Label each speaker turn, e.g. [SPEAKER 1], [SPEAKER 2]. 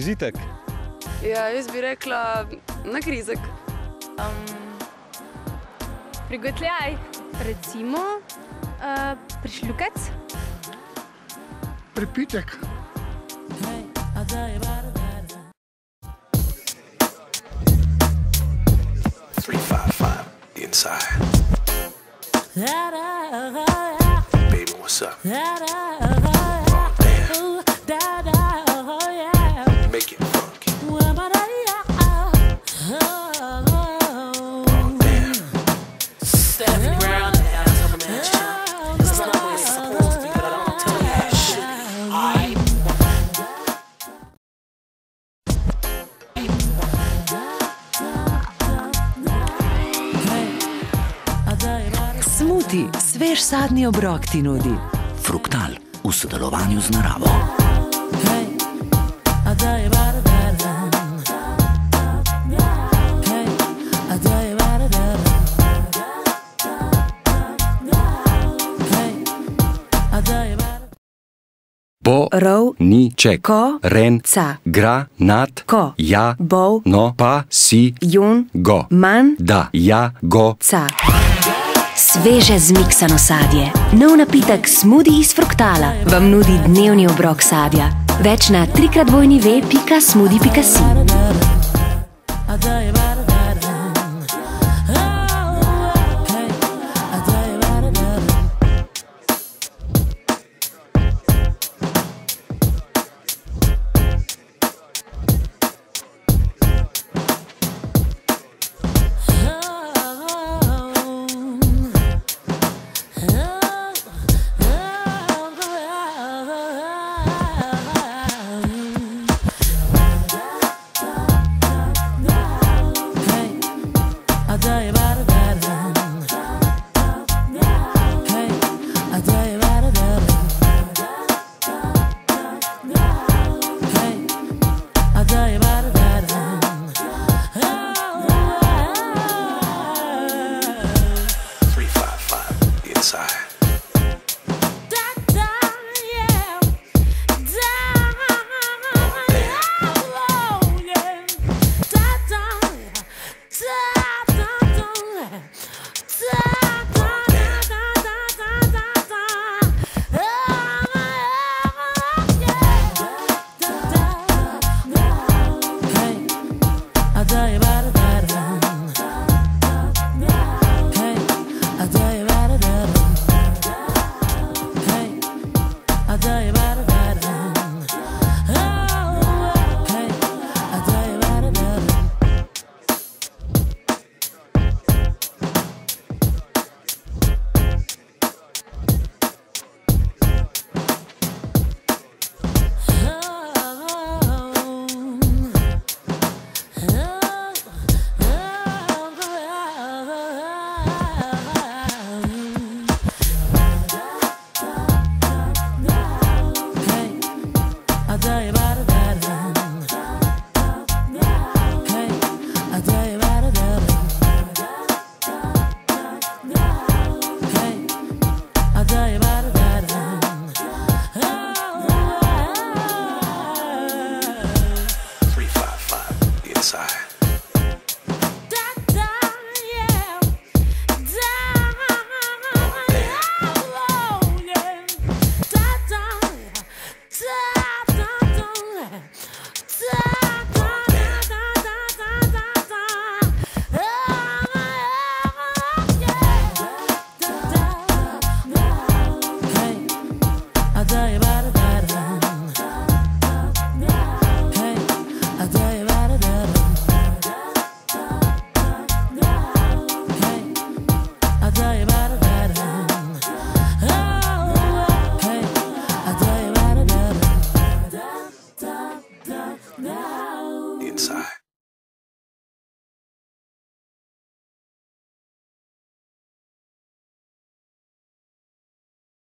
[SPEAKER 1] užitek?
[SPEAKER 2] Ja, jaz bi rekla na grizek.
[SPEAKER 3] Prigotljaj. Recimo prišljukec.
[SPEAKER 4] Pripitek.
[SPEAKER 5] Inside. Baby, what's up? Oh, damn. Make it funky. Oh, damn. Stephanie Brown, I'm at you. It's not always supposed to be, but I don't tell you that shit.
[SPEAKER 6] Smuti, svež sadni obrok ti nudi.
[SPEAKER 7] Fruktal v sodelovanju z naravo.
[SPEAKER 8] Bo,
[SPEAKER 6] Rov,
[SPEAKER 8] ni, ček,
[SPEAKER 6] ko,
[SPEAKER 8] ren,
[SPEAKER 6] ca,
[SPEAKER 8] gra, nad,
[SPEAKER 6] ko,
[SPEAKER 8] ja,
[SPEAKER 6] bol,
[SPEAKER 8] no, pa, si,
[SPEAKER 6] jun,
[SPEAKER 8] go,
[SPEAKER 6] man,
[SPEAKER 8] da, ja, go.
[SPEAKER 6] ca. Sveže zmiksano sadje. Nov napitek Smoothie iz Fruktala vam nudi dnevni obrok sadja. Več na www.smoothie.si.
[SPEAKER 5] Inside.